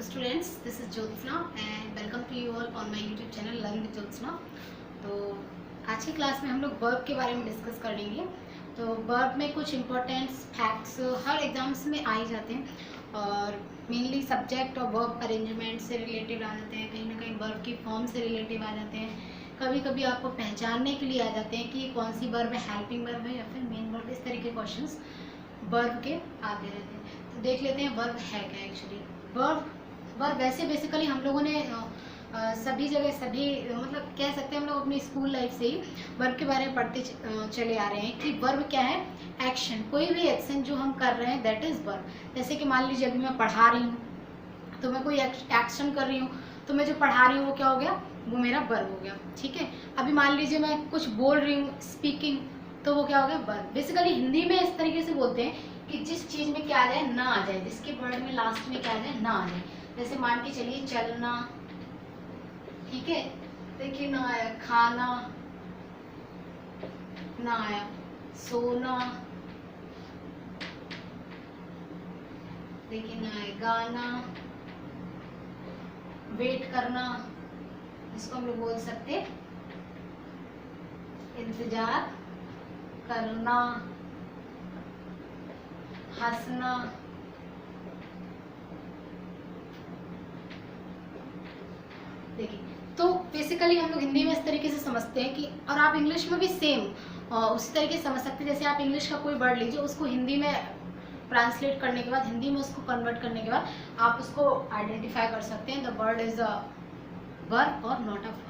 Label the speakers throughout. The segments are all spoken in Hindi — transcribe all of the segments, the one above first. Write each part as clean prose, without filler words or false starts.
Speaker 1: Hello students, this is Jyotsna and welcome to you all on my YouTube channel Learn with Jyotsna। तो आज की क्लास में हम लोग वर्ब के बारे में डिस्कस करेंगे। तो वर्ब में कुछ इम्पोर्टेंट्स फैक्ट्स हर एग्जाम्स में आ ही जाते हैं और मेनली सब्जेक्ट और वर्ब अरेंजमेंट से रिलेटेड आ जाते हैं, कहीं ना कहीं वर्ब की फॉर्म से रिलेटिव आ जाते हैं, कभी कभी आपको पहचानने के लिए आ जाते हैं कि कौन सी वर्ब है, हेल्पिंग वर्ब है या फिर मेन वर्ब। इस तरह के क्वेश्चंस वर्ब के आते रहते हैं। तो देख लेते हैं वर्ब है क्या एक्चुअली। वर्ब वैसे बेसिकली हम लोगों ने सभी जगह मतलब कह सकते हैं हम लोग अपनी स्कूल लाइफ से ही वर्ब के बारे में पढ़ते चले आ रहे हैं कि वर्ब क्या है। एक्शन, कोई भी एक्शन जो हम कर रहे हैं दैट इज़ वर्ब। जैसे कि मान लीजिए अभी मैं पढ़ा रही हूँ तो मैं कोई एक्शन कर रही हूँ, तो मैं जो पढ़ा रही हूँ वो क्या हो गया, वो मेरा वर्ब हो गया। ठीक है, अभी मान लीजिए मैं कुछ बोल रही हूँ स्पीकिंग, तो वो क्या हो गया, वर्ब। बेसिकली हिंदी में इस तरीके से बोलते हैं कि जिस चीज़ में क्या आ जाए, ना आ जाए, जिसके वर्ड में लास्ट में क्या आ जाए, ना आ जाए। जैसे मान के चलिए चलना, ठीक है, देखिए ना आया, खाना ना आया, सोना देखिए ना आया, गाना, वेट करना, इसको हम लोग बोल सकते इंतजार करना, हंसना, देखिए। तो बेसिकली हम लोग हिंदी में इस तरीके से समझते हैं कि, और आप इंग्लिश में भी सेम उसी तरीके से समझ सकते हैं। जैसे आप इंग्लिश का कोई वर्ड लीजिए, उसको हिंदी में ट्रांसलेट करने के बाद, हिंदी में उसको कन्वर्ट करने के बाद आप उसको आइडेंटिफाई कर सकते हैं the word is a verb और नॉट अ वर्ब।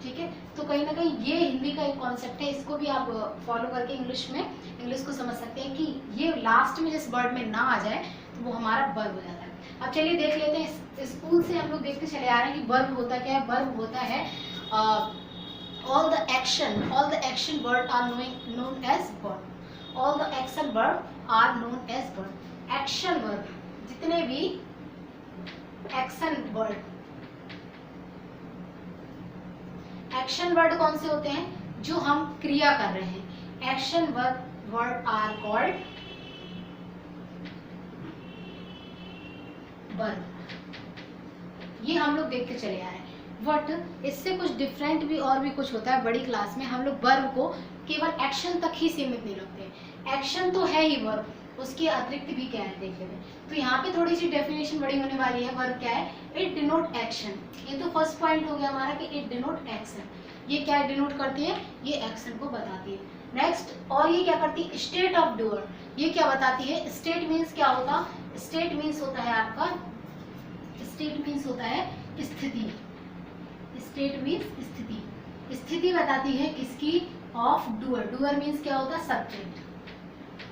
Speaker 1: ठीक है, तो कहीं ना कहीं ये हिंदी का एक कॉन्सेप्ट है, इसको भी आप फॉलो करके इंग्लिश को समझ सकते हैं कि ये लास्ट में जिस वर्ड में ना आ जाए तो वो हमारा वर्ब हो जाता है। अब चलिए देख लेते हैं, स्कूल से हम लोग देखते चले आ रहे हैं कि वर्ब होता क्या है। वर्ब होता है all the action word are known as verb। all the action verb are known as verb। action verb, जितने भी एक्शन वर्ड कौन से होते हैं, जो हम क्रिया कर रहे हैं। Action word are called verb. ये हम लोग देख के चले आ रहे हैं। बट इससे कुछ डिफरेंट भी और भी कुछ होता है। बड़ी क्लास में हम लोग वर्ब को केवल एक्शन तक ही सीमित नहीं रखते। एक्शन तो है ही वर्ब, उसके अतिरिक्त भी क्या है देख लेते हैं। तो यहाँ पे थोड़ी सी डेफिनेशन बड़ी होने वाली है। वर्ब क्या है, इट डिनोट एक्शन। ये तो फर्स्ट पॉइंट हो गया हमारा कि इट डिनोट एक्शन। ये क्या डिनोट करती है, ये एक्शन को बताती है। नेक्स्ट, और ये क्या करती है, स्टेट ऑफ डूअर। ये क्या बताती है, स्टेट मीन्स क्या होता, स्टेट मीन्स होता है आपका, स्टेट मीन्स होता है स्थिति। स्टेट मीन्स स्थिति, स्थिति बताती है किसकी, ऑफ डूअर। डूअर मीन्स क्या होता है, सब्जेक्ट।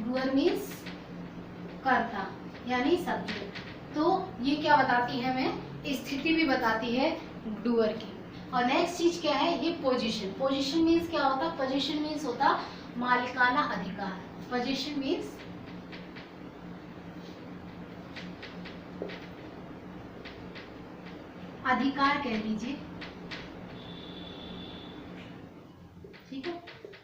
Speaker 1: डूअर मीन्स कर्ता यानी सब्जेक्ट। तो ये क्या बताती है हमें, स्थिति भी बताती है डूअर की। और नेक्स्ट चीज क्या है, ये पोजीशन। पोजीशन मीन्स क्या होता, पोजीशन मीन्स होता मालिकाना अधिकार। पोजीशन मीन्स अधिकार कह लीजिए। ठीक है,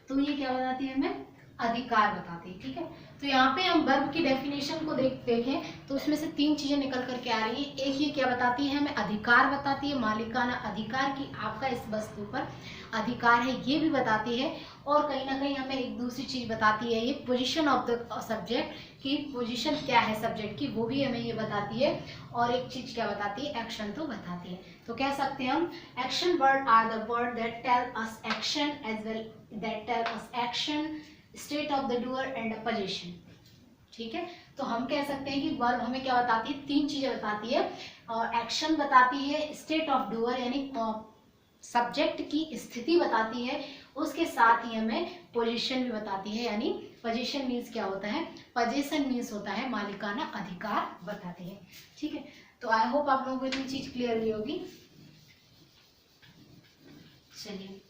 Speaker 1: तो ये क्या बताती है हमें, अधिकार बताती है। ठीक है, तो यहाँ पे हम वर्ब की डेफिनेशन को देखें तो उसमें से तीन चीजें निकल करके आ रही है। एक ये क्या बताती है हमें, अधिकार बताती है, मालिकाना अधिकार की आपका इस वस्तु पर अधिकार है, ये भी बताती है। और कहीं ना कहीं हमें एक दूसरी चीज बताती है, ये पोजीशन ऑफ द सब्जेक्ट की, पोजीशन क्या है सब्जेक्ट की, वो भी हमें ये बताती है। और एक चीज क्या बताती है, एक्शन तो बताती है। तो कह सकते हैं हम, action word are the word that tell us action as well that tell us action, state of the doer and a position. ठीक है, तो हम कह सकते हैं कि वर्ब हमें क्या बताती है, तीन चीजें बताती है। एक्शन बताती है, स्टेट ऑफ डूअर यानी सब्जेक्ट की स्थिति बताती है, उसके साथ ही हमें पोजीशन भी बताती है। यानी पोजीशन मीन्स क्या होता है, पोजीशन मीन्स होता है मालिकाना अधिकार बताती है। ठीक है, तो आई होप आप लोगों को इतनी चीज क्लियर हुई होगी। चलिए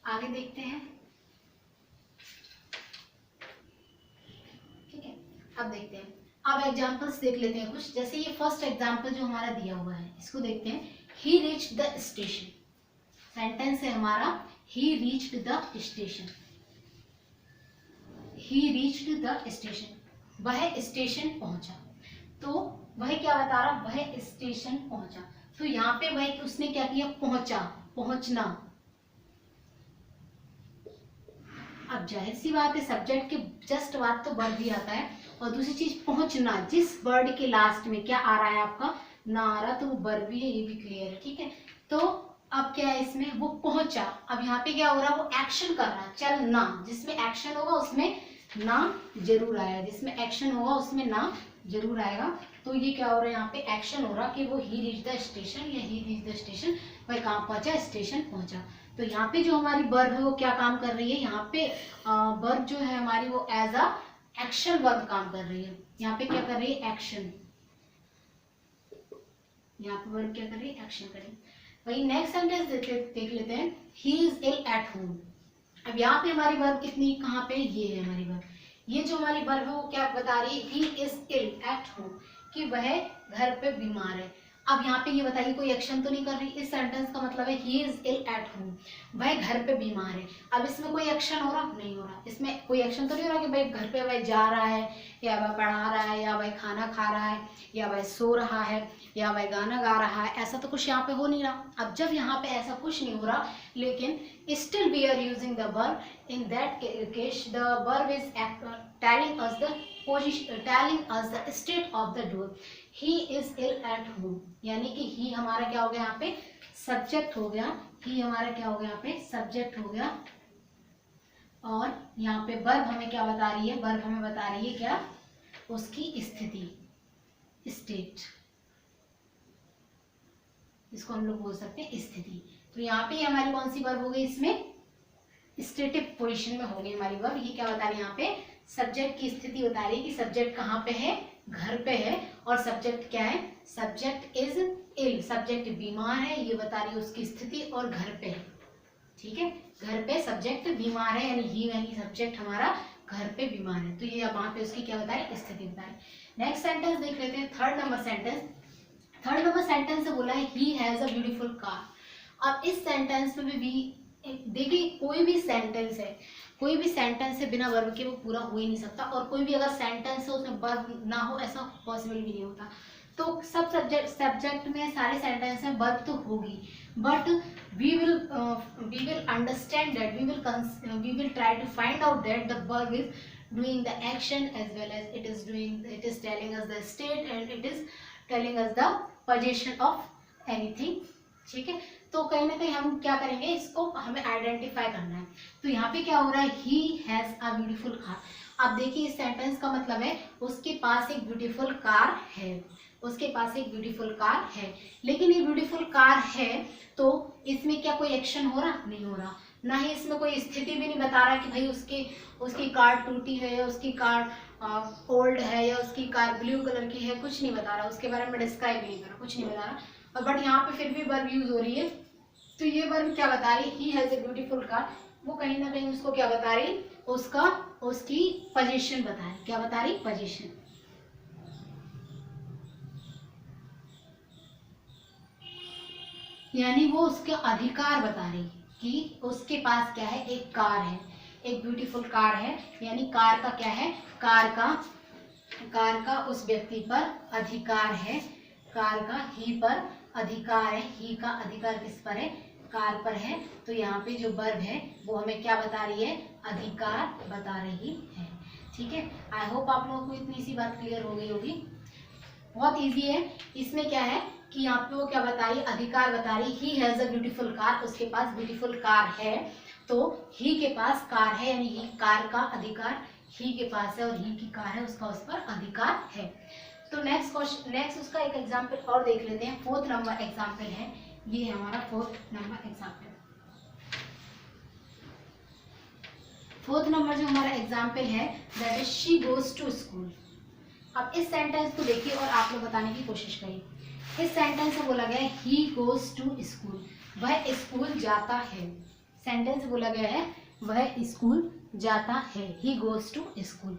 Speaker 1: आगे देखते हैं। ठीक है, अब देखते हैं, अब एग्जांपल्स देख लेते हैं कुछ। जैसे ये फर्स्ट एग्जांपल जो हमारा दिया हुआ है, इसको देखते हैं। ही रीच्ड द स्टेशन, सेंटेंस है हमारा, ही reached the station. He reached the station, वह स्टेशन पहुंचा। तो वह क्या बता रहा, वह स्टेशन पहुंचा। तो यहाँ पे वह उसने क्या किया, पहुंचा, पहुंचना। अब जाहिर सी बात है सब्जेक्ट के जस्ट बाद तो वर्ब भी आता है, और दूसरी चीज पहुंचना, जिस वर्ड के लास्ट में क्या आ रहा है आपका, ना आ रहा, तो वो वर्ब भी है, ये भी क्लियर है, ठीक है। तो अब क्या है इसमें, वो पहुंचा। अब यहाँ पे क्या हो रहा है, वो एक्शन कर रहा है, चलना, जिसमें एक्शन होगा उसमें ना जरूर आएगा, जिसमें एक्शन होगा उसमें ना जरूर आएगा। तो ये क्या हो रहा है, यहाँ पे एक्शन हो रहा कि वो ही रीच द स्टेशन, या ही रीच द स्टेशन, वह कहाँ पहुंचा, स्टेशन पहुंचा। तो यहाँ पे जो हमारी वर्ब है वो क्या काम कर रही है, यहाँ पे वर्ब जो है हमारी वो एज अ एक्शन वर्ब काम कर रही है। यहाँ पे क्या कर रही है, एक्शन, यहाँ पे वर्ब क्या कर रही है, एक्शन कर रही है। वही नेक्स्ट सेंटेंस देख लेते हैं, he is ill at home. अब यहाँ पे हमारी वर्ब कितनी, कहाँ पे, ये है हमारी वर्ब। ये जो हमारी वर्ब है वो क्या बता रही है, he is ill at home, कि वह घर पे बीमार है। अब यहाँ पे ये बताइए कोई एक्शन तो नहीं कर रही, इस सेंटेंस का मतलब है he is ill at home, वह घर पे बीमार है। अब इसमें कोई एक्शन हो रहा, नहीं हो रहा, इसमें कोई एक्शन तो नहीं हो रहा कि भाई घर पे वह जा रहा है, या वह पढ़ा रहा है, या वह खाना खा रहा है, या वह सो रहा है, या वह गाना गा रहा है, ऐसा तो कुछ यहाँ पे हो नहीं रहा। अब जब यहाँ पे ऐसा कुछ नहीं हो रहा, लेकिन still we are using the verb, in that case the verb is telling us the position, telling us the state of the door, he is ill at home, यानी कि ही हमारा क्या हो गया यहाँ पे, सब्जेक्ट हो गया, ही हमारा क्या हो गया यहाँ पे, सब्जेक्ट हो गया। और यहाँ पे वर्ब हमें क्या बता रही है, वर्ब हमें बता रही है क्या, उसकी स्थिति, स्टेट, इसको हम लोग बोल सकते हैं स्थिति। तो यहाँ पे हमारी कौन सी वर्ब हो गई, इसमें स्टेटिव पोजीशन में हो गई हमारी वर्ब। ये क्या बता रही है, यहाँ पे सब्जेक्ट की स्थिति बता रही है कि सब्जेक्ट कहाँ पे है, घर पे है, और सब्जेक्ट क्या है, सब्जेक्ट इज इल, सब्जेक्ट बीमार है, ये बता रही है उसकी स्थिति, और घर पे है, ठीक है, घर पे सब्जेक्ट बीमार है, यानी ही यानी सब्जेक्ट हमारा घर पे बीमार है। तो ये वहां पे उसकी क्या बता रही है, स्थिति बता रही है। नेक्स्ट सेंटेंस देख लेते हैं, third number sentence. Third number sentence से बोला है he has a beautiful car. अब इस सेंटेंस में भी देखिए कोई भी सेंटेंस है, कोई भी सेंटेंस है बिना वर्ब के वो पूरा हो ही नहीं सकता, और कोई भी अगर सेंटेंस है उसमें वर्ब ना हो ऐसा पॉसिबल भी नहीं होता। तो सब सब्जेक्ट में सारे सेंटेंस में वर्ब तो होगी, but we will understand that, we will try to find out that the verb is doing the action as well as it is telling us the state and it is telling us the position of anything, ठीक है। तो कहीं ना कहीं हम क्या करेंगे, इसको हमें आइडेंटिफाई करना है। तो यहाँ पे क्या हो रहा है, he has a beautiful car. अब देखिए इस सेंटेंस का मतलब है उसके पास एक ब्यूटीफुल कार है, उसके पास एक ब्यूटीफुल कार है। लेकिन ये ब्यूटीफुल कार है तो इसमें क्या कोई एक्शन हो रहा, नहीं हो रहा, ना ही इसमें कोई स्थिति भी नहीं बता रहा कि भाई उसकी कार टूटी है, या उसकी कार ओल्ड है, या उसकी कार ब्लू कलर की है, कुछ नहीं बता रहा, उसके बारे में डिस्क्राइब नहीं कर रहा, कुछ नहीं बता रहा। और बट यहाँ पे फिर भी वर्ब यूज हो रही है। तो ये वर्ब क्या बता रही, he has a beautiful car, वो कहीं ना कहीं उसको क्या बता रही, उसकी पोजीशन बता रही, क्या बता रही, पोजीशन। यानी वो उसके अधिकार बता रही कि उसके पास क्या है, एक कार है, एक ब्यूटीफुल कार है, यानी कार का क्या है, कार का उस व्यक्ति पर अधिकार है, कार का ही पर अधिकार है, ही का अधिकार किस पर है, कार पर है। तो यहाँ पे जो वर्ब है वो हमें क्या बता रही है, अधिकार बता रही है, ठीक है। आई होप आप लोगों को इतनी सी बात क्लियर हो गई होगी, बहुत इजी है। इसमें क्या है कि यहाँ पे वो क्या बता रही है, अधिकार बता रही, he has a beautiful car, उसके पास ब्यूटीफुल कार है। तो ही के पास कार है, यानी ही कार का अधिकार ही के पास है, और ही की कार है, उसका उस पर अधिकार है। तो नेक्स्ट उसका एक एग्जाम्पल और देख लेते हैं। फोर्थ नंबर एग्जाम्पल है, ये है हमारा fourth number example. Fourth number जो हमारा एग्जाम्पल है that is she goes to school. अब इस सेंटेंस को देखिए और आप लोग बताने की कोशिश करिए। इस सेंटेंस में बोला गया है ही गोज टू स्कूल, वह स्कूल जाता है। सेंटेंस बोला गया है वह स्कूल जाता है, ही गोज टू स्कूल।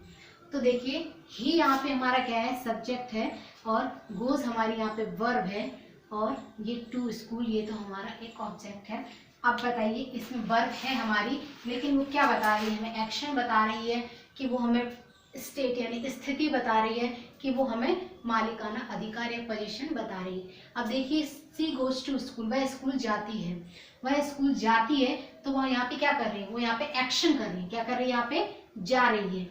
Speaker 1: तो देखिए ही यहाँ पे हमारा क्या है, सब्जेक्ट है, और गोज हमारी यहाँ पे वर्ब है, और ये टू स्कूल ये तो हमारा एक ऑब्जेक्ट है। अब बताइए इसमें वर्ब है हमारी, लेकिन वो क्या बता रही है, हमें एक्शन बता रही है कि वो हमें स्टेट यानी स्थिति बता रही है कि वो हमें मालिकाना अधिकार या पोजीशन बता रही है। अब देखिए सी गोज टू स्कूल, वह स्कूल जाती है, वह स्कूल जाती है, तो वह यहाँ पे क्या कर रही है, वो यहाँ पे एक्शन कर रही है। क्या कर रही है, यहाँ पे जा रही है,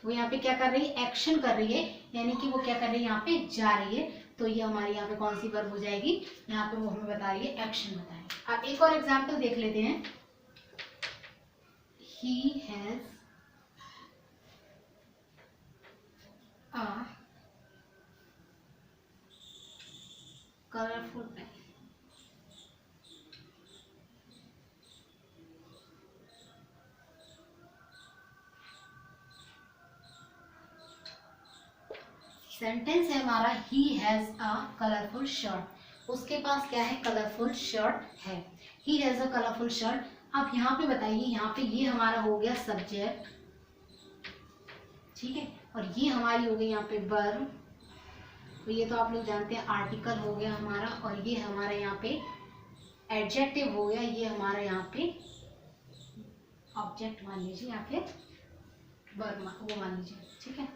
Speaker 1: वो यहाँ पे क्या कर रही है, एक्शन कर रही है, यानी कि वो क्या कर रही है, यहाँ पे जा रही है। तो ये हमारी यहाँ पे कौन सी वर्ब हो जाएगी, यहाँ पे वो हमें बता रही है, एक्शन बता रही है। अब एक और एग्जाम्पल देख लेते हैं। He has a colorful pen. Sentence है हमारा he has a colourful shirt, उसके पास क्या है, कलरफुल शर्ट है। He has a colourful shirt. अब यहाँ पे बताइए, यहाँ पे ये हमारा हो गया सब्जेक्ट, ठीक है, और ये हमारी हो गई यहाँ पे वर्ब, तो ये तो आप लोग जानते हैं आर्टिकल हो गया हमारा, और ये हमारा यहाँ पे एडजेक्टिव हो गया, ये हमारा यहाँ पे ऑब्जेक्ट मान लीजिए या फिर वर्ब वो मान लीजिए, ठीक है।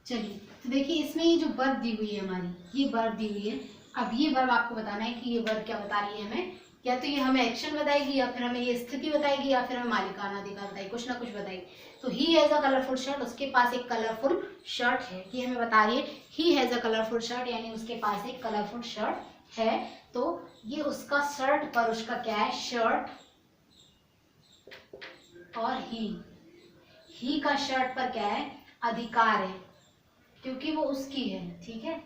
Speaker 1: चलिए तो देखिए इसमें ये जो वर्ब दी हुई है हमारी, ये वर्ब दी हुई है। अब ये वर्ब आपको बताना है कि ये वर्ब क्या बता रही है हमें, या तो ये हमें एक्शन बताएगी, या फिर हमें ये स्थिति बताएगी, या फिर हमें मालिकाना अधिकार बताएगी, कुछ ना कुछ बताएगी। तो he has a colourful shirt, उसके पास एक कलरफुल शर्ट है, ये हमें बता रही है he has a colourful shirt, यानी उसके पास एक कलरफुल शर्ट है। तो ये उसका शर्ट पर उसका क्या है, शर्ट, और ही का शर्ट पर क्या है, अधिकार है, क्योंकि वो उसकी है, ठीक है।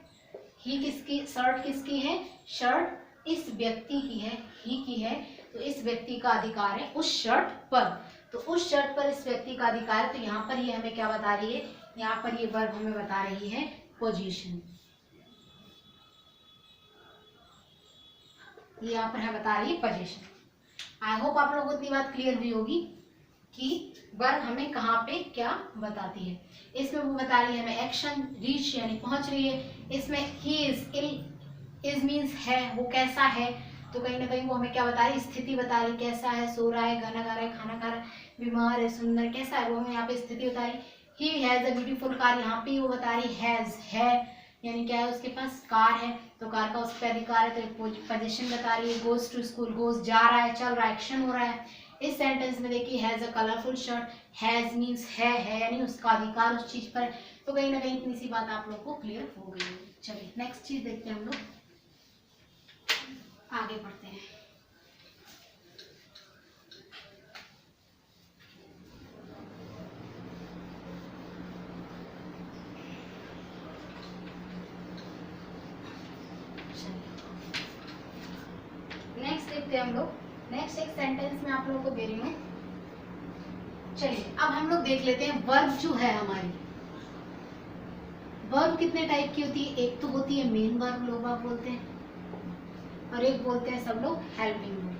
Speaker 1: ही किसकी, शर्ट किसकी है, शर्ट इस व्यक्ति की है, ही की है, तो इस व्यक्ति का अधिकार है उस शर्ट पर, तो उस शर्ट पर इस व्यक्ति का अधिकार है। तो यहाँ पर ये हमें क्या बता रही है, यहाँ पर ये वर्ब हमें बता रही है पोजीशन, ये यहाँ पर है बता रही है पोजीशन। आई होप आप लोगों को इतनी बात क्लियर हुई होगी कि वर्ब हमें कहाँ पे क्या बताती है। इसमें वो बता रही है हमें एक्शन, रीच यानी पहुंच रही है। इसमें ही इज मीन्स है, वो कैसा है, तो कहीं ना कहीं वो हमें क्या बता रही है, स्थिति बता रही है, कैसा है, सो रहा है, गाना गा रहा है, खाना खा रहा है, बीमार है, सुंदर, कैसा है, वो हमें यहाँ पे स्थिति बता रही है। He has a beautiful car, यहाँ पे वो बता रही हैज है, यानी क्या है, उसके पास कार है, तो कार का उस पर अधिकार है, तो पोजीशन बता रही है। गोज टू स्कूल, गोज जा रहा है, चल रहा है, एक्शन हो रहा है। इस सेंटेंस में देखिए has a colourful shirt, has means है यानी उसका अधिकार उस चीज पर है। तो कहीं ना कहीं इतनी सी बात आप लोग को क्लियर हो गई है। चलिए नेक्स्ट चीज देखते हैं, हम लोग आगे बढ़ते हैं। नेक्स्ट देखते हैं हम लोग, नेक्स्ट एक सेंटेंस में आप लोगों को दे रही हूँ। चलिए अब हम लोग देख लेते हैं वर्ब जो है हमारी, वर्ब कितने टाइप की होती है। एक तो होती है मेन वर्ब, लोग आप बोलते हैं, और एक बोलते हैं सब लोग हेल्पिंग वर्ब।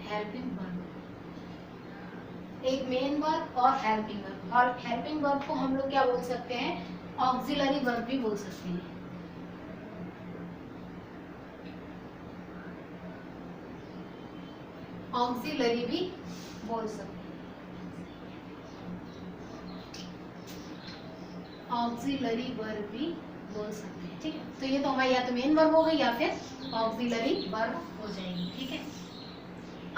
Speaker 1: हेल्पिंग वर्ब, एक मेन वर्ब और हेल्पिंग वर्ब, और हेल्पिंग वर्ब को हम लोग क्या बोल सकते हैं, ऑक्सिलरी वर्ब भी बोल सकते हैं। ऑक्सिलरी भी बोल सकते हैं, ऑक्सिलरी वर्ब भी बोल सकते हैं, ठीक है। तो ये तो हमारी या तो मेन वर्ब हो गई या फिर ऑक्सिलरी वर्ब हो जाएगी, ठीक है।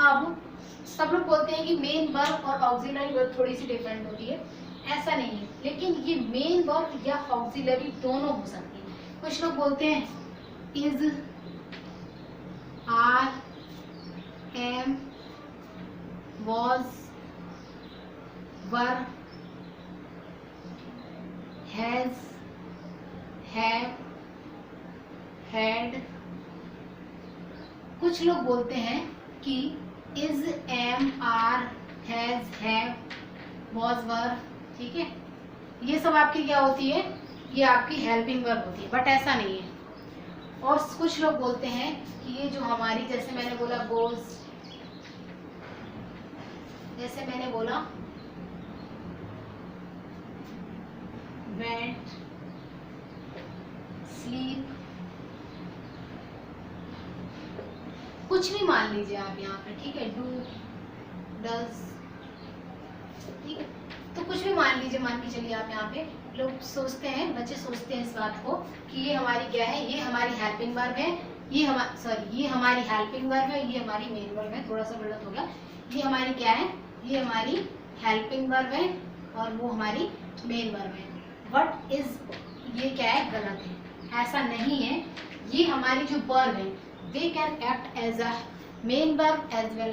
Speaker 1: अब सब लोग बोलते हैं कि मेन वर्ब और ऑक्सिलरी वर्ब थोड़ी सी डिफरेंट होती है, ऐसा नहीं है, लेकिन ये मेन वर्ब या ऑक्सिलरी दोनों हो सकती है। कुछ लोग बोलते हैं is, are, am, was, were, has, have, had। कुछ लोग बोलते हैं कि is, am, are, has, have, was, were, ठीक है। ये सब आपकी क्या होती है, ये आपकी हेल्पिंग वर्ब होती है, बट ऐसा नहीं है। और कुछ लोग बोलते हैं कि ये जो हमारी, जैसे मैंने बोला गोज, जैसे मैंने बोला went, sleep, कुछ भी मान लीजिए आप यहाँ पे, ठीक है, डू, डज, ठीक है, तो कुछ भी मान लीजिए, मान के चलिए आप। यहाँ पे लोग सोचते हैं, बच्चे सोचते हैं इस बात को कि ये हमारी क्या है, ये हमारी हेल्पिंग वर्ब है, ये हमारी हेल्पिंग वर्ब है, ये हमारी मेन वर्ब है। थोड़ा सा गलत हो गया, ये हमारी क्या है, ये हमारी हेल्पिंग वर्ब है और वो हमारी मेन वर्ब है। व्हाट इज, ये क्या है, गलत है, ऐसा नहीं है। ये हमारी जो वर्ब है they can act as a main verb as well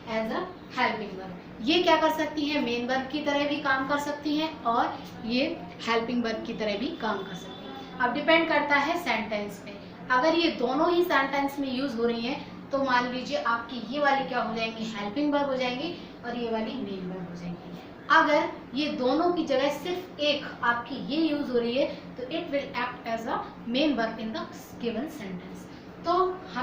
Speaker 1: as a helping verb. ये क्या कर सकती है, मेन वर्ब की तरह भी काम कर सकती हैं और ये हेल्पिंग वर्ब की तरह भी काम कर सकती हैं। अब डिपेंड करता है सेंटेंस पे। अगर ये दोनों ही सेंटेंस में यूज हो रही हैं तो मान लीजिए आपकी ये वाली क्या हो जाएंगी, हेल्पिंग वर्ब हो जाएंगी और ये वाली मेन वर्ब हो जाएंगी। अगर ये दोनों की जगह सिर्फ एक आपकी ये यूज हो रही है तो it will act as a main verb in the given sentence. तो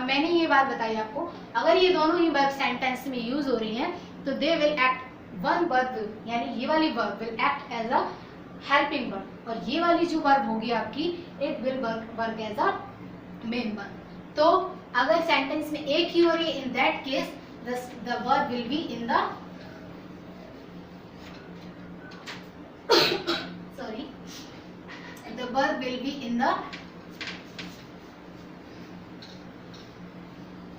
Speaker 1: मैंने ये बात बताई आपको, अगर ये दोनों ही वर्ब सेंटेंस में यूज हो रही हैं तो they will act one verb, यानी ये वाली verb will act as a helping verb और ये वाली जो वर्ब होगी आपकी it will work as a main verb. तो अगर सेंटेंस में एक ही हो रही है इन that case the verb will be in the the verb will be in the,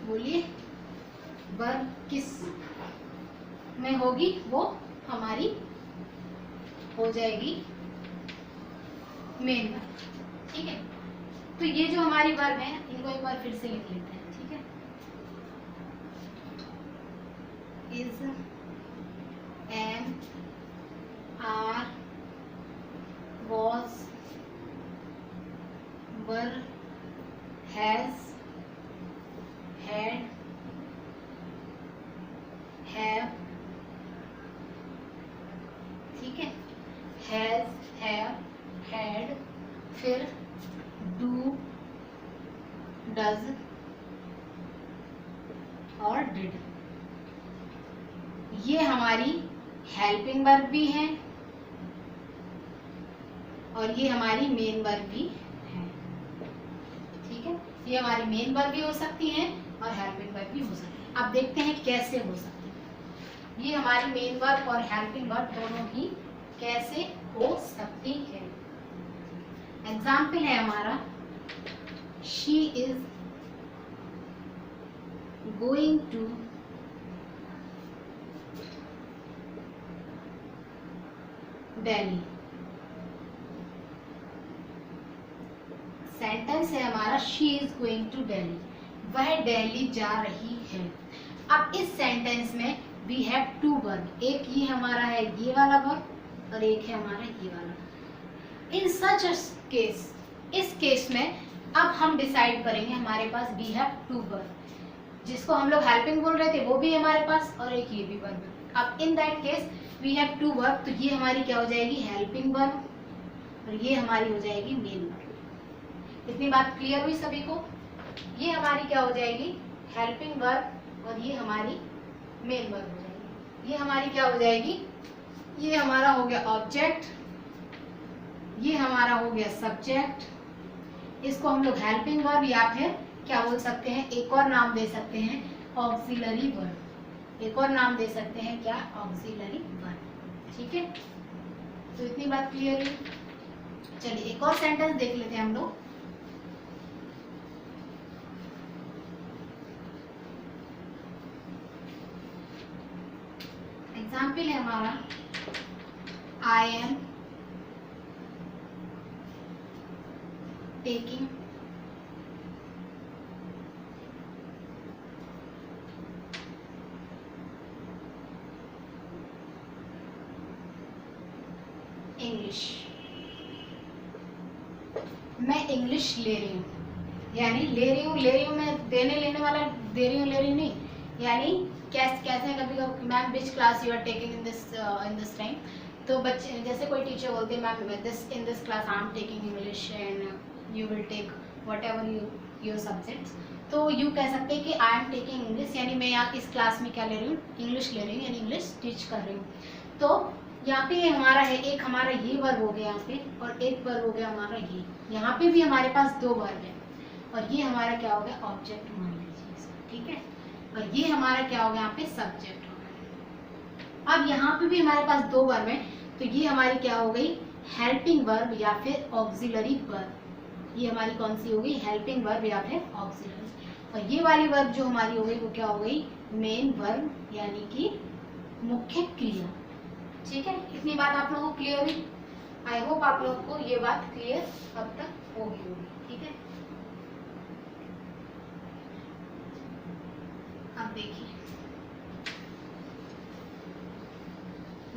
Speaker 1: बोलिए, वर्ब किस में होगी, वो हमारी हो जाएगी मेन वर्ब, ठीक है। तो ये जो हमारी वर्ब है इनको एक बार फिर से लिख लेते हैं, ठीक है। Is, am, are, was, were, has, had, have, ठीक है, has, have, had, फिर do, does और did। ये हमारी हेल्पिंग वर्ब भी है और ये हमारी मेन वर्ब भी है, ठीक है। ये हमारी मेन वर्ब भी हो सकती हैं और हेल्पिंग वर्ब भी हो सकती है। अब देखते हैं कैसे हो सकती है। ये हमारी मेन वर्ब और हेल्पिंग वर्ब दोनों ही कैसे हो सकती है। एग्जाम्पल है हमारा, she is going to Delhi. Sentence है हमारा she is going to Delhi, वह दिल्ली जा रही है। अब इस सेंटेंस में वी हैव टू वर्ब, एक ये हमारा है ये वाला वर्ब और एक है हमारा ये वाला। इन सच केस, इस केस में अब हम डिसाइड करेंगे, हमारे पास वी हैव टू वर्ब, जिसको हम लोग हेल्पिंग बोल रहे थे वो भी हमारे पास और एक ये भी वर्ब है। अब in that case we have two verb, तो ये हमारी क्या हो जाएगी, हेल्पिंग वर्ब और ये हमारी हो जाएगी मेन वर्ब। इतनी बात क्लियर हुई सभी को। ये हमारी क्या हो जाएगी, हेल्पिंग वर्ब और ये हमारी मेन वर्ब हो जाएगी। ये हमारी क्या हो जाएगी, ये हमारा हो गया ऑब्जेक्ट, ये हमारा हो गया सब्जेक्ट। इसको हम लोग हेल्पिंग वर्ब या फिर क्या बोल सकते हैं, एक और नाम दे सकते हैं ऑक्सिलरी वर्ब, एक और नाम दे सकते हैं क्या, ऑक्सिलरी वर्ब, ठीक है। तो इतनी बात क्लियर हुई। चलिए एक और सेंटेंस देख लेते हैं हम लोग। एग्जाम्पल है हमारा, आई एम टेकिंग इंग्लिश, मैं इंग्लिश ले रही हूँ, यानी ले रही हूँ मैं देने लेने वाला दे रही हूँ ले रही नहीं, यानी कैसे कभी कभी ma'am which class you are taking in this time, तो बच्चे जैसे कोई टीचर बोलते हैं ma'am in this class I am taking English and you will take whatever your subjects, तो यू कह सकते हैं कि आई एम टेकिंग इंग्लिश, यानी मैं यहाँ इस क्लास में क्या ले रही हूँ, इंग्लिश ले रही हूँ, यानी इंग्लिश टीच कर रही हूँ। तो यहाँ पे हमारा है, एक हमारा ये वर्ब हो गया यहाँ पे और एक वर्ब हो गया हमारा ये, यहाँ पे भी हमारे पास दो वर्ब है और ये हमारा क्या हो गया, ऑब्जेक्ट मान लीजिए, ठीक है, और ये हमारा क्या होगा यहाँ पे सब्जेक्ट होगा। अब यहाँ पे भी हमारे पास दो वर्ब हैं, तो ये हमारी क्या हो गई हेल्पिंग वर्ब या फिर ऑक्सिलरी वर्ब। ये हमारी कौन सी हो गई हेल्पिंग वर्ब या फिर ऑक्सिलरी। और ये वाली वर्ब जो हमारी हो गई वो क्या हो गई मेन वर्ब यानी कि मुख्य क्रिया। ठीक है, इतनी बात आप लोगों को क्लियर हुई। आई होप आप लोगों को ये बात क्लियर अब तक होगी। ठीक है, अब देखिए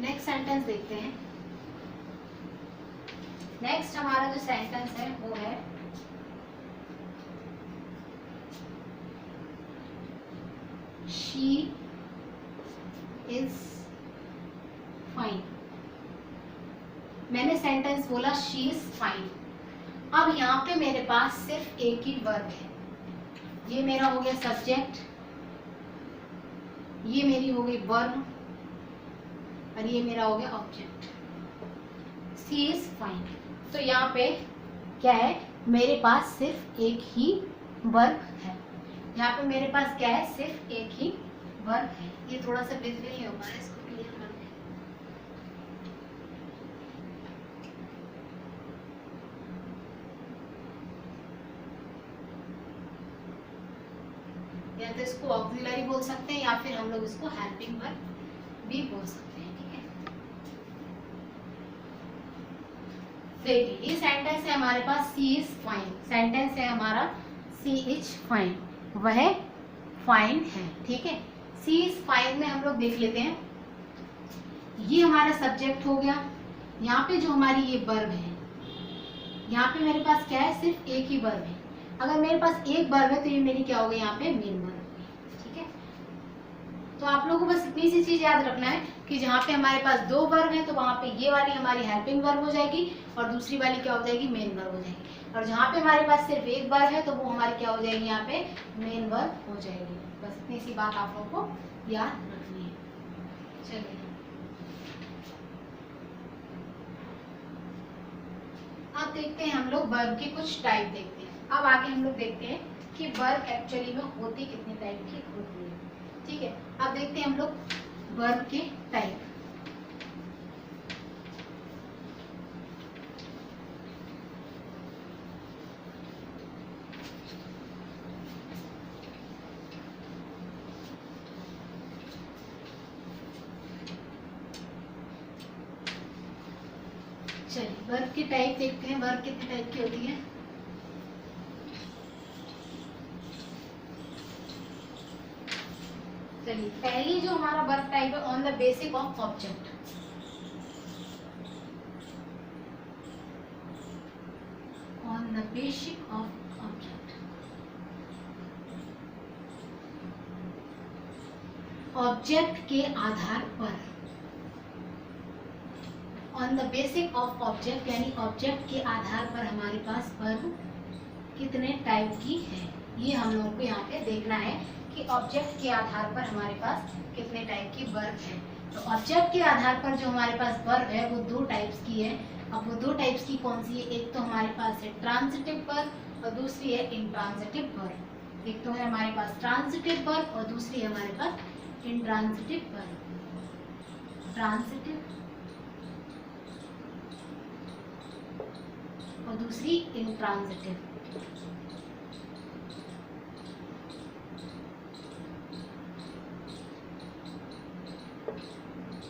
Speaker 1: नेक्स्ट सेंटेंस देखते हैं। नेक्स्ट हमारा जो सेंटेंस है वो है शी इज फाइन। मैंने सेंटेंस बोला शी इज फाइन। अब यहाँ पे मेरे पास सिर्फ एक ही वर्ब है। ये मेरा हो गया सब्जेक्ट, ये मेरी हो गई वर्ब और ये मेरा हो गया ऑब्जेक्ट। She is fine. तो यहाँ पे क्या है मेरे पास सिर्फ एक ही वर्ब है। यहाँ पे मेरे पास क्या है सिर्फ एक ही वर्ब है। ये थोड़ा सा विजिबल नहीं हो पा रहा है, इसको क्लियर कर दें। या तो इसको ऑक्सिलरी बोल सकते हैं या फिर हम लोग इसको हेल्पिंग वर्ब भी बोल सकते हैं। ठीक है, देखिए ये सेंटेंस है हमारे पास सी इज फाइन। सेंटेंस है हमारा सी इज फाइन, वह फाइन है। ठीक है, सी इज फाइन में हम लोग देख लेते हैं। ये हमारा सब्जेक्ट हो गया। यहाँ पे जो हमारी ये वर्ब है, यहाँ पे मेरे पास क्या है सिर्फ एक ही वर्ब है। अगर मेरे पास एक वर्ब है तो ये मेरी क्या हो गई यहाँ पे मेन वर्ब। ठीक है, तो आप लोगों को बस इतनी सी चीज याद रखना है कि जहाँ पे हमारे पास दो वर्ब है तो वहाँ पे ये वाली हमारी हेल्पिंग वर्ब हो जाएगी और दूसरी वाली क्या हो जाएगी मेन वर्ब हो जाएगी। और जहाँ पे हमारे पास सिर्फ एक वर्ब है तो वो हमारी क्या हो जाएगी यहाँ पे मेन वर्ब हो जाएगी। बस इतनी सी बात आप लोगों को याद रखनी है। चलिए अब देखते हैं हम लोग वर्ब की कुछ टाइप देखते हैं। अब आगे हम लोग देखते हैं कि वर्ब एक्चुअली में होती कितनी टाइप की होती है। ठीक है, अब देखते हैं हम लोग वर्ब के टाइप। चलिए वर्ब की टाइप देखते हैं, वर्ब कितने टाइप की होती है। चलिए पहली जो हमारा वर्ब टाइप है on the basis of object. On the basis of object, object के आधार पर। On the basic of object यानी ऑब्जेक्ट के आधार पर हमारे पास वर्ब कितने टाइप की है, ये हम लोगों को यहाँ पे देखना है कि ऑब्जेक्ट के आधार पर हमारे पास कितने टाइप की वर्ब है। तो ऑब्जेक्ट के आधार पर जो हमारे पास वर्ब है वो दो टाइप्स की है। अब वो दो टाइप्स की कौन सी है, एक तो हमारे पास है ट्रांजिटिव वर्ब और दूसरी है इंट्रांजिटिव वर्ब। एक तो है हमारे पास ट्रांजिटिव वर्ब और दूसरी है हमारे पास इंट्रांजिटिव वर्ब। ट्रांजिटिव और दूसरी इंट्रांजिटिव।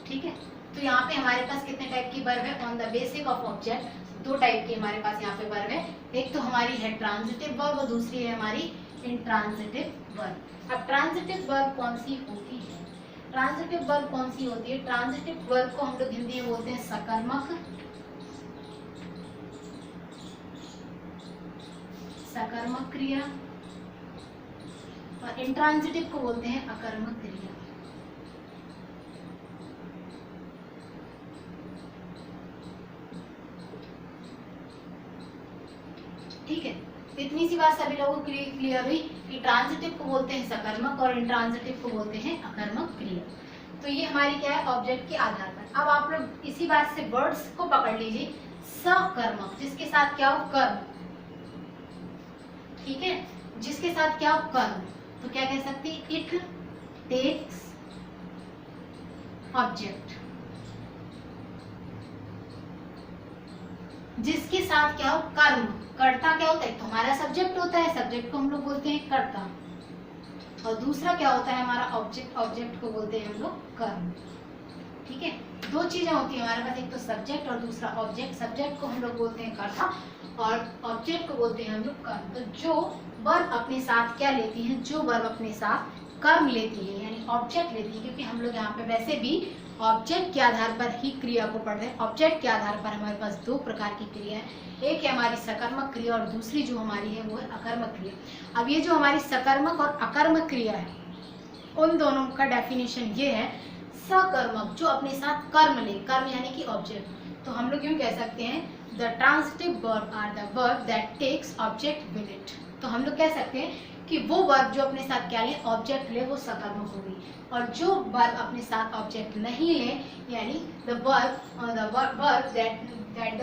Speaker 1: ठीक है, तो यहाँ पे हमारे पास कितने टाइप की वर्ब है on the basic of object. दो टाइप की हमारे पास यहाँ पे वर्ब है, एक तो हमारी है ट्रांजिटिव वर्ब और दूसरी है हमारी इंट्रांजिटिव वर्ब। अब ट्रांजिटिव वर्ब कौन सी होती है, ट्रांजिटिव वर्ब कौन सी होती है। ट्रांजिटिव वर्ब को हम लोग हिंदी में बोलते हैं सकर्मक, सकर्मक क्रिया, और इंट्रांजिटिव को बोलते हैं अकर्मक क्रिया। ठीक है, इतनी सी बात सभी लोगों को क्लियर हुई कि ट्रांजिटिव को बोलते हैं सकर्मक और इंट्रांजिटिव को बोलते हैं अकर्मक क्रिया। तो ये हमारी क्या है ऑब्जेक्ट के आधार पर। अब आप लोग इसी बात से वर्ड्स को पकड़ लीजिए, सकर्मक जिसके साथ क्या हो कर्म। ठीक है, जिसके साथ क्या हो कर्म। तो क्या कह सकते हैं, इट टेक्स ऑब्जेक्ट, जिसके साथ क्या हो, कर्म। कर्ता क्या होता है, तो हमारा सब्जेक्ट होता है, सब्जेक्ट को हम लोग बोलते हैं कर्ता, और दूसरा क्या होता है हमारा ऑब्जेक्ट, ऑब्जेक्ट को बोलते हैं हम लोग कर्म। ठीक है, दो चीजें होती है हमारे पास, एक तो सब्जेक्ट और दूसरा ऑब्जेक्ट। सब्जेक्ट को हम लोग बोलते हैं कर्ता और ऑब्जेक्ट को बोलते हैं हम लोग कर्म। तो जो वर्ब अपने साथ क्या लेती है, जो वर्ब अपने साथ कर्म लेती है यानी ऑब्जेक्ट लेती है, क्योंकि हम लोग यहाँ पे वैसे भी ऑब्जेक्ट के आधार पर ही क्रिया को पढ़ रहे हैं। ऑब्जेक्ट के आधार पर हमारे पास दो प्रकार की क्रिया है, एक है हमारी सकर्मक क्रिया और दूसरी जो हमारी है वो है अकर्मक क्रिया। अब ये जो हमारी सकर्मक और अकर्मक क्रिया है, उन दोनों का डेफिनेशन ये है, सकर्मक जो अपने साथ कर्म ले, कर्म यानी कि ऑब्जेक्ट, तो हम लोग यूँ कह सकते हैं the transitive verb are the verb that takes object with it. तो हम लोग कह सकते हैं कि वो वर्ब जो अपने साथ क्या ले, ऑब्जेक्ट ले, वो सकर्मक होगी, और जो वर्ब अपने साथ ऑब्जेक्ट नहीं ले यानी the verb that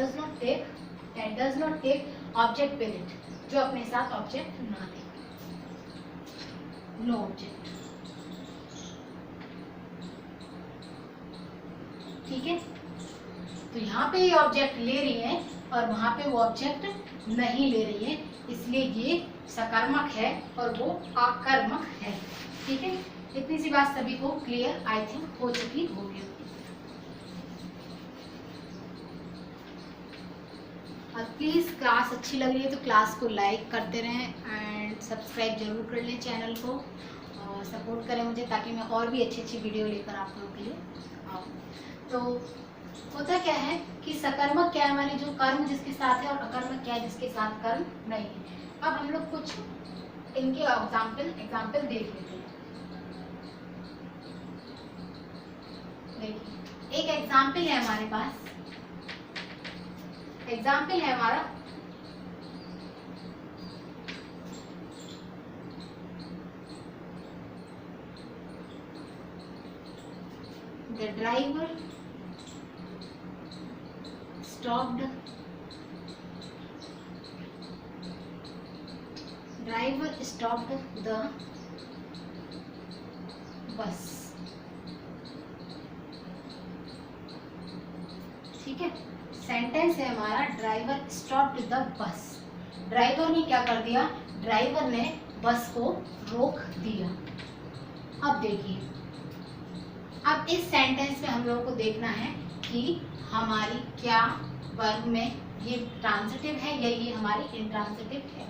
Speaker 1: does not take object with it, जो अपने साथ ऑब्जेक्ट ना ले, नो ऑब्जेक्ट। ठीक है, तो यहाँ पे ये ऑब्जेक्ट ले रही है और वहाँ पे वो ऑब्जेक्ट नहीं ले रही है, इसलिए ये सकर्मक है और वो अकर्मक है। ठीक है, इतनी सी बात सभी को क्लियर आई थिंक हो चुकी होगी। और प्लीज़ क्लास अच्छी लग रही है तो क्लास को लाइक करते रहें एंड सब्सक्राइब जरूर कर लें चैनल को, और सपोर्ट करें मुझे ताकि मैं और भी अच्छी अच्छी वीडियो लेकर आप लोगों के लिए आऊँ। तो होता क्या है कि सकर्मक क्या है, हमारी जो कर्म जिसके साथ है, और अकर्मक क्या है, जिसके साथ कर्म नहीं है। अब हम लोग कुछ इनके एग्जाम्पल देख लेते हैं। देखिए, एक एग्जाम्पल है हमारे पास, एग्जाम्पल है हमारा the driver stopped the bus। ठीक है, सेंटेंस है हमारा driver stopped the bus. Driver ने क्या कर दिया, ड्राइवर ने बस को रोक दिया। अब देखिए, अब इस सेंटेंस में हम लोगों को देखना है कि हमारी क्या वर्ब में ये ट्रांजिटिव है या ये हमारी इंट्रांजिटिव है,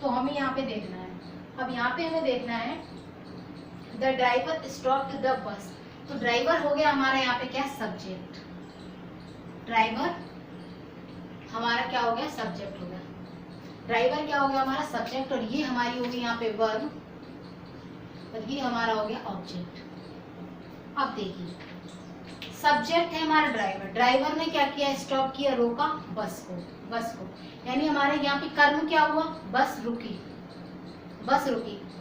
Speaker 1: तो हमें यहाँ पे देखना है। अब यहाँ पे हमें देखना है the driver stopped the bus, तो ड्राइवर हो गया हमारा यहाँ पे क्या, सब्जेक्ट। ड्राइवर हमारा क्या हो गया, सब्जेक्ट हो गया। ड्राइवर क्या हो गया हमारा, सब्जेक्ट, और ये हमारी होगी यहाँ पे वर्ब, और ये हमारा हो गया ऑब्जेक्ट। अब देखिए, सब्जेक्ट है हमारा ड्राइवर, ड्राइवर ने क्या किया, स्टॉप किया, रोका बस को, यानी हमारे यहाँ पे कर्म क्या हुआ, बस रुकी,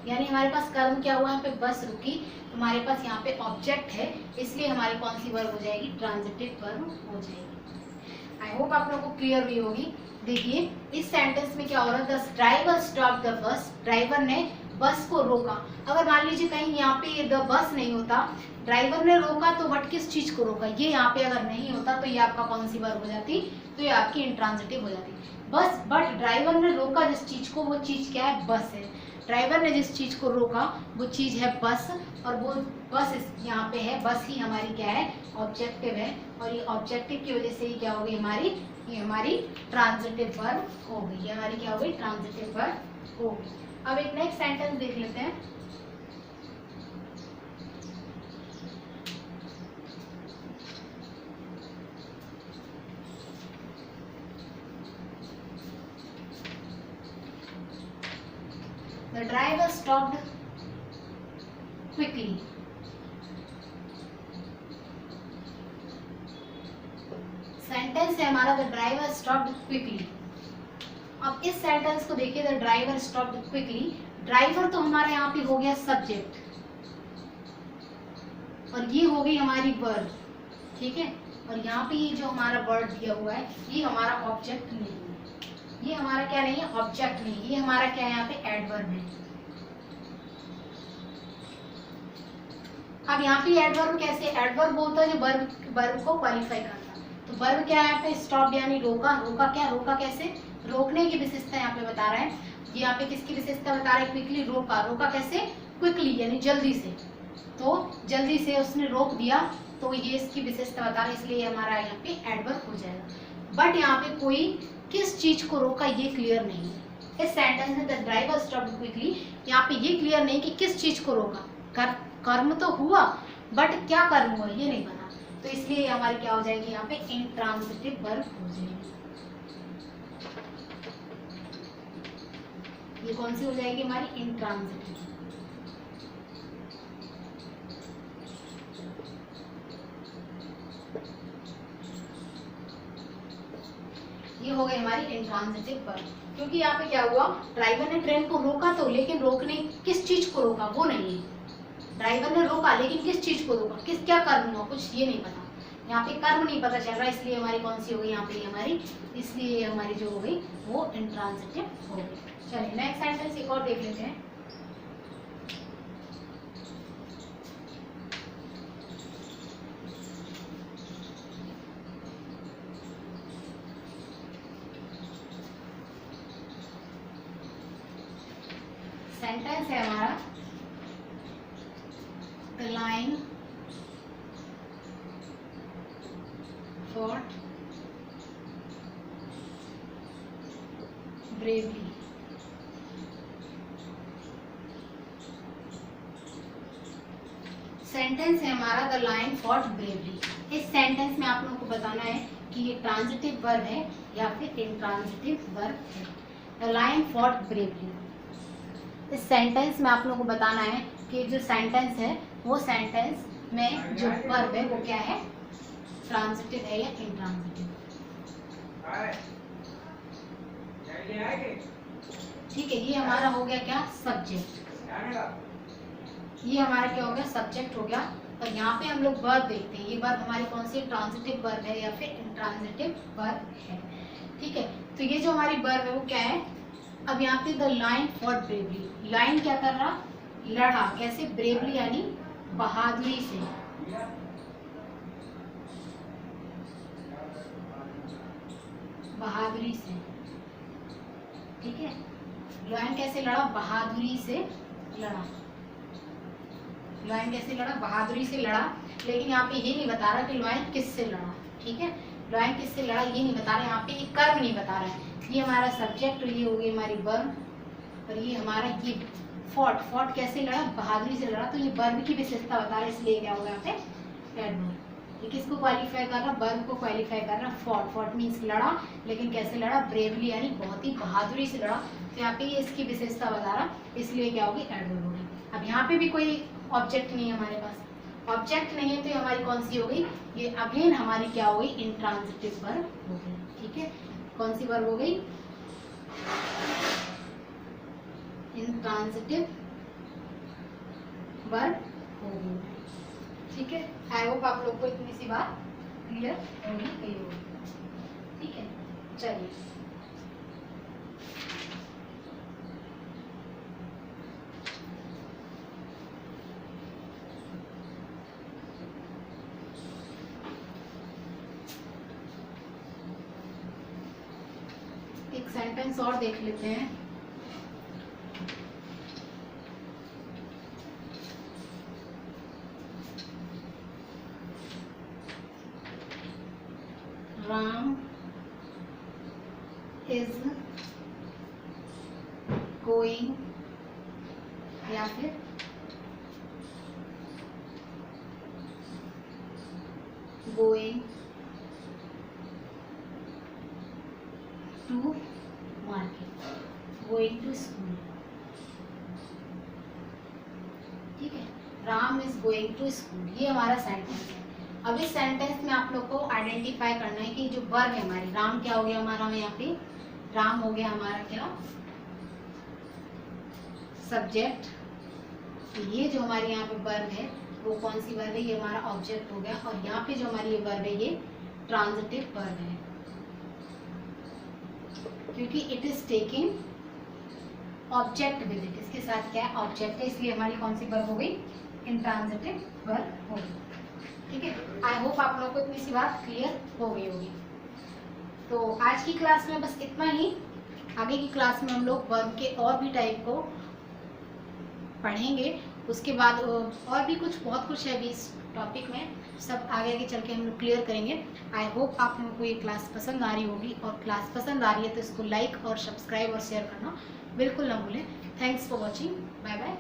Speaker 1: यानी हमारे पास कर्म क्या हुआ, यहाँ पे बस रुकी, तो हमारे पास यहाँ पे ऑब्जेक्ट है, इसलिए हमारी कौन सी वर्ब हो जाएगी, ट्रांजिटिव वर्ब हो जाएगी। आई होप आप लोगों को क्लियर हुई होगी। देखिए, इस सेंटेंस में क्या हो रहा है, the driver stop the bus, driver ने बस को रोका। अगर मान लीजिए कहीं यहाँ पे द बस नहीं होता, ड्राइवर ने रोका, तो बट किस चीज को रोका, ये यहाँ पे अगर नहीं होता तो ये आपका कौन सी वर्ब हो जाती, तो ये आपकी इंट्रांजिटिव हो जाती। बस, बट ड्राइवर ने रोका जिस चीज को, वो चीज क्या है, बस है। ड्राइवर ने जिस चीज को रोका वो चीज है बस, और वो बस यहाँ पे है, बस ही हमारी क्या है, ऑब्जेक्टिव है, और ये ऑब्जेक्टिव की वजह से ही क्या हो गई हमारी, ये हमारी ट्रांजिटिव वर्ब हो गई, ये हमारी क्या हो गई, ट्रांजिटिव वर्ब हो गई। अब एक नेक्स्ट सेंटेंस देख लेते हैं। The driver stopped quickly. Sentence है हमारा द ड्राइवर स्टॉप्ड क्विकली। अब इस सेंटेंस को देखिए, the driver stopped quickly, driver तो हमारे यहाँ पे हो गया सब्जेक्ट, और ये हो गई हमारी वर्ब। ठीक है, और यहाँ पे ये जो हमारा वर्ड दिया हुआ है, ये हमारा ऑब्जेक्ट नहीं है, ये हमारा क्या नहीं है, ऑब्जेक्ट नहीं, ये हमारा क्या है, यहाँ पे एडवर्ब है। अब यहाँ पे एडवर्ब कैसे, एडवर्ब होता है जो वर्ब को क्वालिफाई करता है। तो वर्ब क्या है यहाँ पे, स्टॉप यानी रोका। रोका क्या, रोका कैसे, रोकने की विशेषता यहाँ पे बता रहा है। ये यहाँ पे किसकी विशेषता बता रहा है, क्विकली, रोका। रोका कैसे, क्विकली यानी जल्दी से। तो जल्दी से उसने रोक दिया, तो ये इसकी विशेषता बता रहा है, इसलिए हमारा यहाँ पे एडवर्ब हो जाएगा। बट यहाँ पे कोई किस चीज को रोका ये क्लियर नहीं है इस सेंटेंस में। द ड्राइवर स्टॉप्ड क्विकली, यहाँ पे ये क्लियर नहीं कि किस चीज को रोका। कर्म तो हुआ, बट क्या कर्म हुआ ये नहीं पता, तो इसलिए हमारी क्या हो जाएगी यहाँ पे, इंट्रांजिटिव वर्ब हो जाएगी। ये कौन सी हो जाएगी हमारी, इंट्रांजिटिव। ये हो गई हमारी इंट्रांजिटिव वर्ब। क्योंकि यहाँ पे क्या हुआ, ड्राइवर ने ट्रेन को रोका तो, लेकिन रोकने किस चीज को रोका वो नहीं है। ड्राइवर ने रोका लेकिन किस चीज को रोका, किस क्या कर्म हुआ कुछ ये नहीं पता, यहाँ पे कर्म नहीं पता चल रहा, इसलिए हमारी कौन सी हो गई यहाँ पे हमारी, इसलिए हमारी जो हो गई वो इंट्रांजिटिव हो गई। चलिए नेक्स्ट सेंटेंस एक और देख लेते हैं। सेंटेंस है हमारा, the line fought bravely. Sentence है हमारा, द लाइन फॉट ब्रेवली। इस सेंटेंस में आप लोगों को बताना है कि ये ट्रांजिटिव वर्ब है या फिर इंट्रांजिटिव वर्ब है। द लाइन फॉट ब्रेवली, इस सेंटेंस में आप लोगों को बताना है कि जो सेंटेंस है वो सेंटेंस में जो वर्ब है वो क्या है, ट्रांजिटिव है या इंट्रांजिटिव। ठीक है, ये हमारा हो गया क्या, सब्जेक्ट। ये हमारा क्या हो गया, सब्जेक्ट हो गया। और यहाँ पे हम लोग वर्ब देखते हैं, ये वर्ब हमारी कौन सी, ट्रांजिटिव वर्ब है या फिर इंट्रांजिटिव वर्ब है। ठीक है, तो ये जो हमारी वर्ब है वो क्या है। अब यहाँ पे the line fought bravely, line क्या कर रहा, लड़ा। कैसे, ब्रेवली यानी बहादुरी से। बहादुरी से, ठीक है, लाइन कैसे लड़ा, बहादुरी से लड़ा। लाइन कैसे लड़ा, बहादुरी से लड़ा। लेकिन यहाँ पे ये नहीं बता रहा कि लाइन किससे लड़ा। ठीक है, लाइन किससे लड़ा ये नहीं बता रहा, यहाँ पे ये कर्म नहीं बता रहा है। ये हमारा सब्जेक्ट, ये हो गई हमारी वर्ब, और ये हमारा ये फॉट। फॉट कैसे लड़ा, बहादुरी से लड़ा। तो ये वर्ब की विशेषता बता रहा है, इसलिए क्या होगा यहाँ पे, एडवर्ब। ये किसको क्वालिफाई कर रहा, वर्ब को क्वालिफाई कर रहा। फॉट, फॉट मीन्स लड़ा, लेकिन कैसे लड़ा, ब्रेवली यानी बहुत ही बहादुरी से लड़ा। तो यहाँ पे ये इसकी विशेषता बता रहा, इसलिए क्या होगी, एडवर्ब होगी। अब यहाँ पे भी कोई ऑब्जेक्ट नहीं है हमारे पास, ऑब्जेक्ट नहीं है, तो ये हमारी कौन सी हो गई, ये अगेन हमारी क्या हो गई, इंट्रांजिटिव वर्ब हो गई। ठीक है, कौन सी वर्ब हो गई, इंट्रांजिटिव वर्ब हो गई। ठीक है, आई होप आप लोग को इतनी सी बात क्लियर होगी गई होगी। ठीक है, चलिए एक सेंटेंस और देख लेते हैं। राम इज गोइंग, या फिर going to market, going to school. ठीक है, Ram is going to school, ये हमारा सेंटेंस है। अब इस सेंटेंस में आप लोग को आइडेंटिफाई करना है कि जो वर्ब है हमारी, राम क्या हो गया हमारा, यहाँ पे राम हो गया हमारा क्या, सब्जेक्ट। तो ये जो हमारे यहाँ पे वर्ब है वो कौन सी वर्ब है, ये हमारा ऑब्जेक्ट हो गया। और यहाँ पे जो हमारी ये वर्ब है ये ट्रांजिटिव वर्ब है, क्योंकि it is taking object with it, इसके साथ क्या है, ऑब्जेक्ट है, इसलिए हमारी कौन सी वर्ब हो गई, इंट्रांजिटिव वर्ब होगी। ठीक है, आई होप आप लोगों को इतनी सी बात क्लियर हो गई होगी। तो आज की क्लास में बस इतना ही। आगे की क्लास में हम लोग वर्ब के और भी टाइप को पढ़ेंगे। उसके बाद और भी बहुत कुछ है अभी इस टॉपिक में, सब आगे आगे चल के हम लोग क्लियर करेंगे। आई होप आप लोगों को ये क्लास पसंद आ रही होगी, और क्लास पसंद आ रही है तो इसको लाइक और सब्सक्राइब और शेयर करना बिल्कुल ना भूलें। Thanks for watching, bye bye.